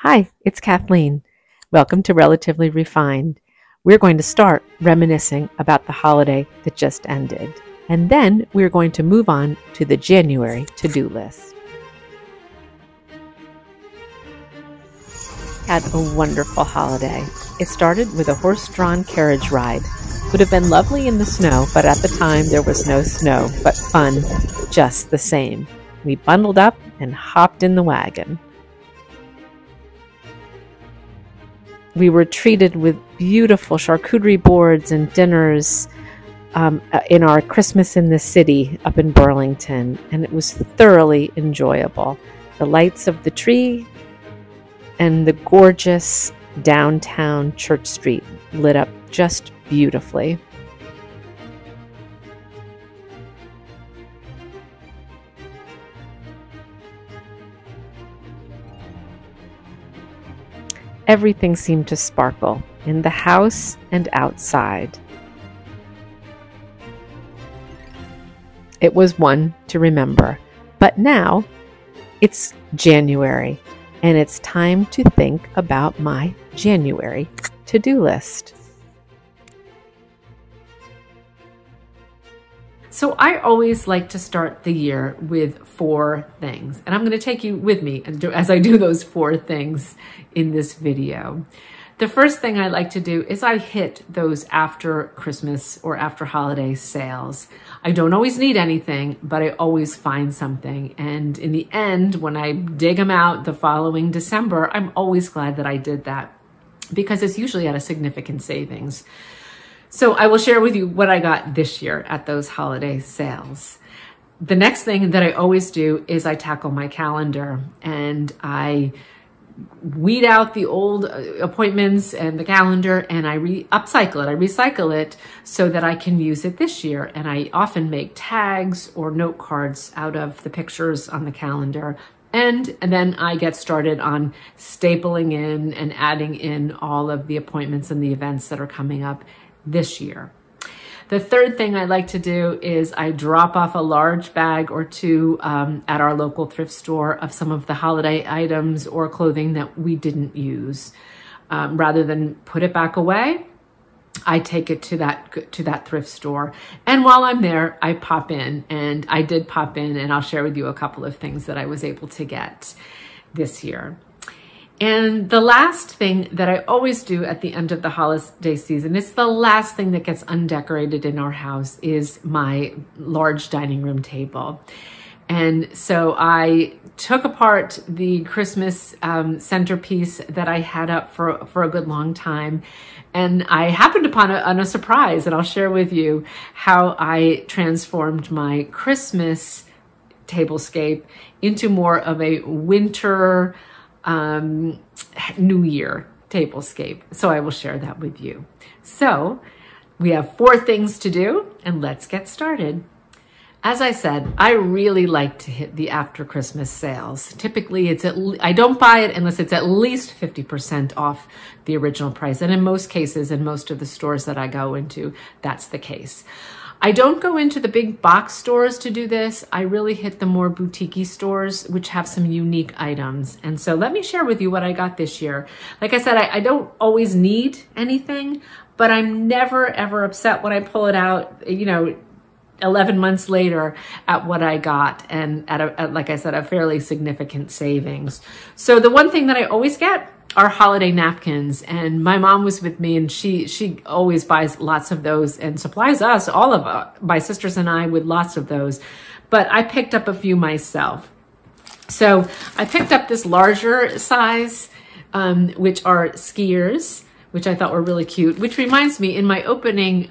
Hi, it's Kathleen. Welcome to Relatively Refined. We're going to start reminiscing about the holiday that just ended, and then we're going to move on to the January to-do list. Had a wonderful holiday. It started with a horse-drawn carriage ride. Would have been lovely in the snow, but at the time there was no snow, but fun just the same. We bundled up and hopped in the wagon. We were treated with beautiful charcuterie boards and dinners in our Christmas in the City up in Burlington, and it was thoroughly enjoyable. The lights of the tree and the gorgeous downtown Church Street lit up just beautifully. Everything seemed to sparkle in the house and outside. It was one to remember, but now it's January, and it's time to think about my January to-do list. So I always like to start the year with 4 things, and I'm going to take you with me as I do those 4 things in this video. The first thing I like to do is I hit those after Christmas or after holiday sales. I don't always need anything, but I always find something. And in the end, when I dig them out the following December, I'm always glad that I did that because it's usually at a significant savings. So I will share with you what I got this year at those holiday sales. The next thing that I always do is I tackle my calendar and I weed out the old appointments and the calendar and I upcycle it. I recycle it so that I can use it this year. And I often make tags or note cards out of the pictures on the calendar. And then I get started on stapling in and adding in all of the appointments and the events that are coming up this year. The third thing I like to do is I drop off a large bag or 2 at our local thrift store of some of the holiday items or clothing that we didn't use. Rather than put it back away, I take it to that thrift store. And while I'm there, I pop in, and I did pop in, and I'll share with you a couple of things that I was able to get this year. And the last thing that I always do at the end of the holiday season, it's the last thing that gets undecorated in our house, is my large dining room table. And so I took apart the Christmas centerpiece that I had up for a good long time. And I happened upon a surprise, and I'll share with you how I transformed my Christmas tablescape into more of a winter New Year tablescape. So I will share that with you. So we have 4 things to do, and let's get started. As I said, I really like to hit the after Christmas sales. Typically, I don't buy it unless it's at least 50% off the original price. And in most cases, in most of the stores that I go into, that's the case. I don't go into the big box stores to do this. I really hit the more boutique-y stores, which have some unique items. And so let me share with you what I got this year. Like I said, I don't always need anything, but I'm never, ever upset when I pull it out, 11 months later at what I got, and at like I said, a fairly significant savings. So the one thing that I always get are holiday napkins, and my mom was with me, and she always buys lots of those and supplies us, all of my sisters and I, with lots of those. But I picked up a few myself. So I picked up this larger size, which are skiers, which I thought were really cute, which reminds me, in my opening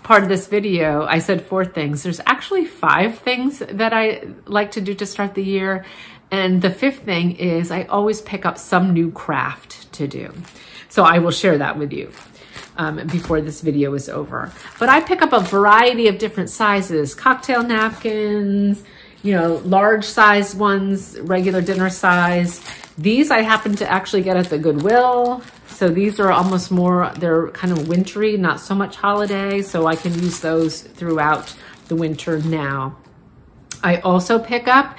part of this video, I said 4 things. There's actually 5 things that I like to do to start the year. And the 5th thing is I always pick up some new craft to do. So I will share that with you before this video is over. But I pick up a variety of different sizes, cocktail napkins, large size ones, regular dinner size. These I happen to actually get at the Goodwill. So these are almost more, they're kind of wintry, not so much holiday. So I can use those throughout the winter now. I also pick up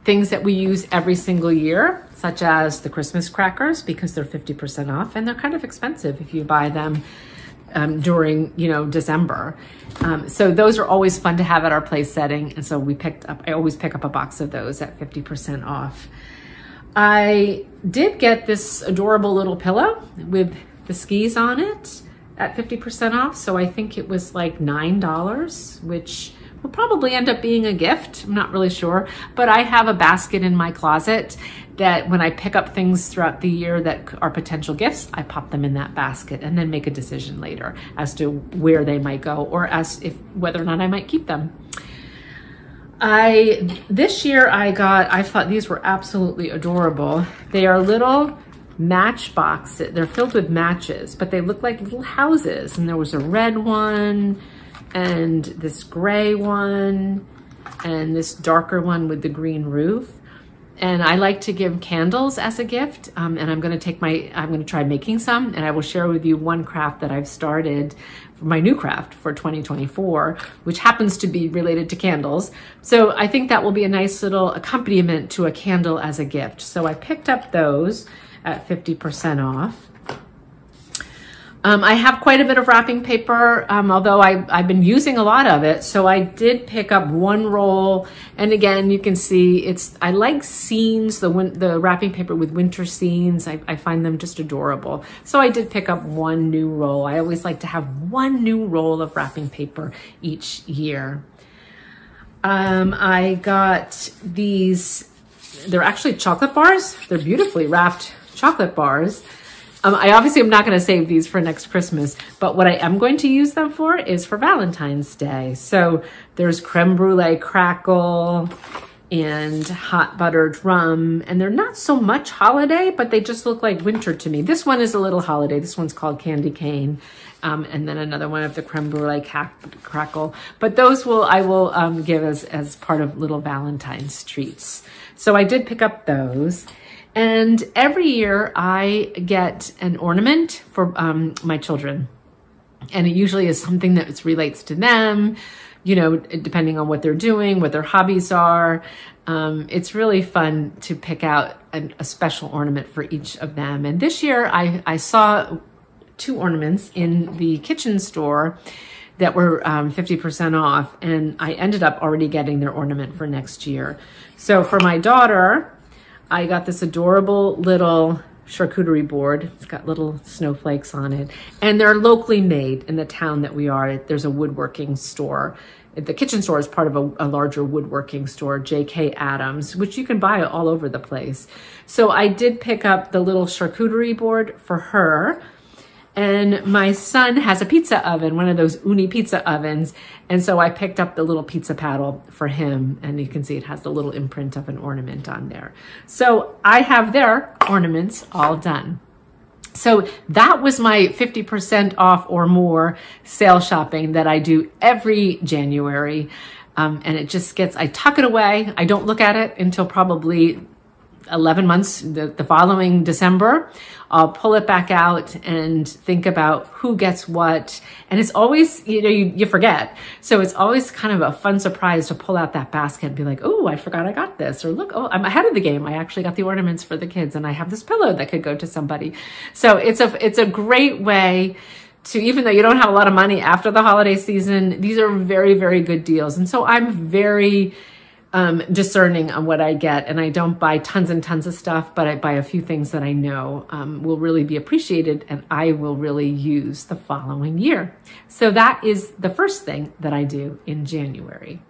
things that we use every single year. such as the Christmas crackers, because they're 50% off, and they're kind of expensive if you buy them during, December. So those are always fun to have at our place setting. And so I always pick up a box of those at 50% off. I did get this adorable little pillow with the skis on it at 50% off. So I think it was like $9, which will probably end up being a gift. I'm not really sure, but I have a basket in my closet that when I pick up things throughout the year that are potential gifts, I pop them in that basket and then make a decision later as to where they might go or whether or not I might keep them. This year I thought these were absolutely adorable. They are little match boxes. They're filled with matches, but they look like little houses. And there was a red one and this gray one and this darker one with the green roof. And I like to give candles as a gift. And I'm going to try making some, and I will share with you one craft that I've started, my new craft for 2024, which happens to be related to candles. So I think that will be a nice little accompaniment to a candle as a gift. So I picked up those at 50% off. I have quite a bit of wrapping paper, although I've been using a lot of it. So I did pick up one roll. And again, you can see I like scenes, the wrapping paper with winter scenes. I find them just adorable. So I did pick up one new roll. I always like to have one new roll of wrapping paper each year. I got these, they're actually chocolate bars. They're beautifully wrapped chocolate bars. I obviously am not going to save these for next Christmas, but what I am going to use them for is for Valentine's Day. So there's creme brulee crackle and hot buttered rum, and they're not so much holiday, but they just look like winter to me. This one is a little holiday. This one's called Candy Cane, and then another one of the creme brulee crackle. But those I will give as part of little Valentine's treats. So I did pick up those. And every year I get an ornament for my children. And it usually is something that relates to them, depending on what they're doing, what their hobbies are. It's really fun to pick out a special ornament for each of them. And this year I saw 2 ornaments in the kitchen store that were 50% off. And I ended up already getting their ornament for next year. So for my daughter, I got this adorable little charcuterie board. It's got little snowflakes on it. And they're locally made in the town that we are. There's a woodworking store. The kitchen store is part of a larger woodworking store, J.K. Adams, which you can buy all over the place. So I did pick up the little charcuterie board for her. And my son has a pizza oven, one of those Uni pizza ovens. And so I picked up the little pizza paddle for him. And you can see it has the little imprint of an ornament on there. So I have their ornaments all done. So that was my 50% off or more sale shopping that I do every January. And it just I tuck it away. I don't look at it until probably 11 months, the following December. I'll pull it back out and think about who gets what. And it's always, you forget. So it's always kind of a fun surprise to pull out that basket and be like, oh, I forgot I got this. Or look, oh, I'm ahead of the game. I actually got the ornaments for the kids and I have this pillow that could go to somebody. So it's a great way to, even though you don't have a lot of money after the holiday season, these are very, very good deals. And so I'm very discerning on what I get, and I don't buy tons and tons of stuff, but I buy a few things that I know will really be appreciated and I will really use the following year. So that is the first thing that I do in January.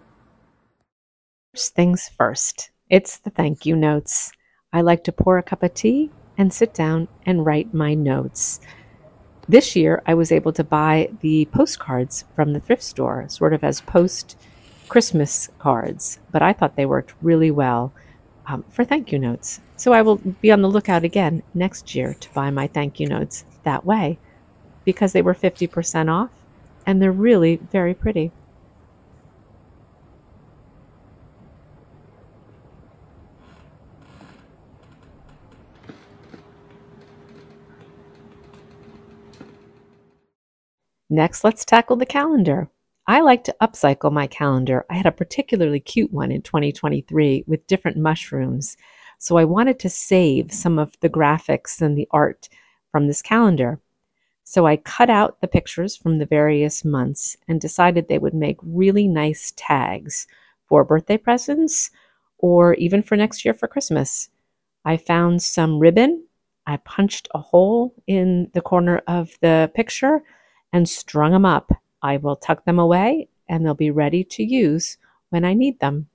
First things first, it's the thank you notes. I like to pour a cup of tea and sit down and write my notes. This year, I was able to buy the postcards from the thrift store, sort of as Christmas cards, but I thought they worked really well for thank you notes. So I will be on the lookout again next year to buy my thank you notes that way because they were 50% off and they're really very pretty. Next, let's tackle the calendar. I like to upcycle my calendar. I had a particularly cute one in 2023 with different mushrooms So I wanted to save some of the graphics and the art from this calendar. So I cut out the pictures from the various months and decided they would make really nice tags for birthday presents or even for next year for Christmas. I found some ribbon. I punched a hole in the corner of the picture and strung them up. I will tuck them away and they'll be ready to use when I need them.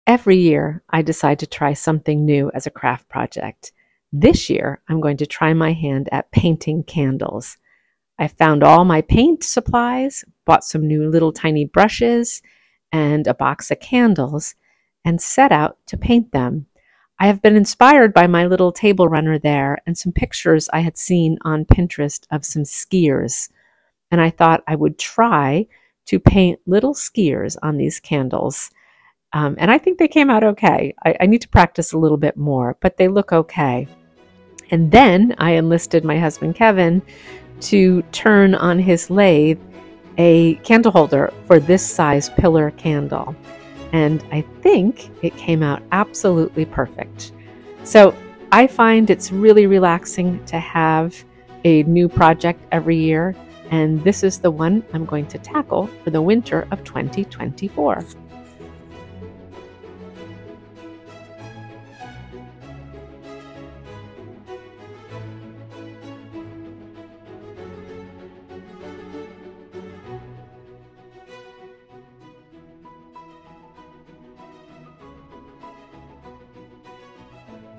Every year, I decide to try something new as a craft project. This year, I'm going to try my hand at painting candles. I found all my paint supplies, bought some new little tiny brushes, and a box of candles, and set out to paint them. I have been inspired by my little table runner there and some pictures I had seen on Pinterest of some skiers. And I thought I would try to paint little skiers on these candles. And I think they came out okay. I need to practice a little bit more, but they look okay. And then I enlisted my husband, Kevin, to turn on his lathe a candle holder for this size pillar candle. And I think it came out absolutely perfect. So I find it's really relaxing to have a new project every year. And this is the one I'm going to tackle for the winter of 2024.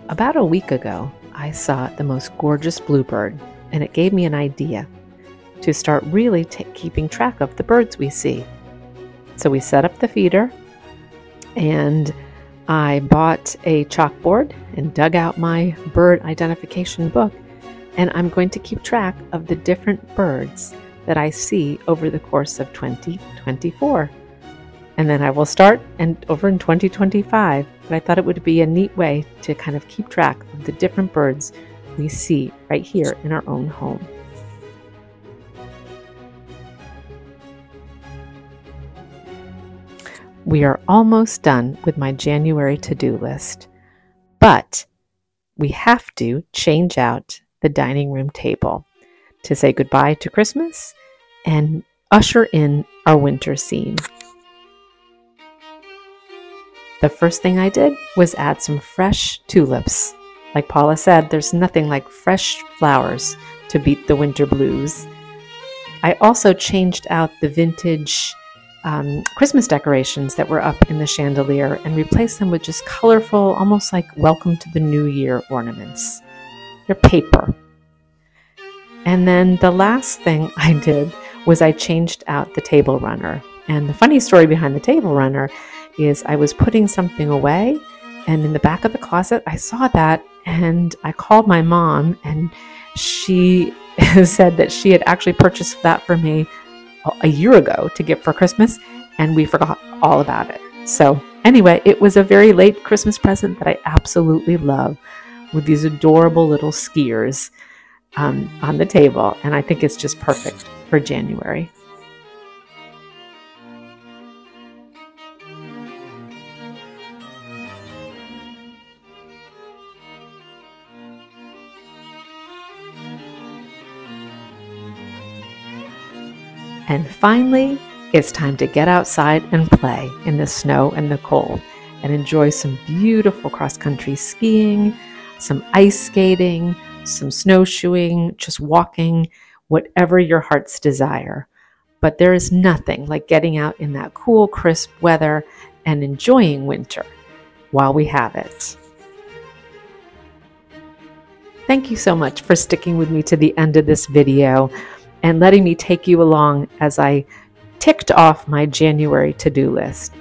About a week ago, I saw the most gorgeous bluebird, and it gave me an idea to start really keeping track of the birds we see. So we set up the feeder, and I bought a chalkboard and dug out my bird identification book, and I'm going to keep track of the different birds that I see over the course of 2024. And then I will start over in 2025. But I thought it would be a neat way to kind of keep track of the different birds we see right here in our own home. We are almost done with my January to-do list, but we have to change out the dining room table to say goodbye to Christmas and usher in our winter scene. The first thing I did was add some fresh tulips. Like Paula said, there's nothing like fresh flowers to beat the winter blues. I also changed out the vintage Christmas decorations that were up in the chandelier and replaced them with just colorful, almost like welcome to the new year ornaments. They're paper. And then the last thing I did was I changed out the table runner. And the funny story behind the table runner is I was putting something away, and in the back of the closet, I saw that, and I called my mom, and she said that she had actually purchased that for me a year ago to get for Christmas, and we forgot all about it. So anyway, it was a very late Christmas present that I absolutely love, with these adorable little skiers on the table, and I think it's just perfect for January. And finally, it's time to get outside and play in the snow and the cold and enjoy some beautiful cross-country skiing, some ice skating, some snowshoeing, just walking, whatever your heart's desire. But there is nothing like getting out in that cool, crisp weather and enjoying winter while we have it. Thank you so much for sticking with me to the end of this video and letting me take you along as I ticked off my January to-do list.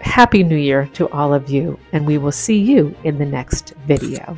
Happy New Year to all of you, and we will see you in the next video.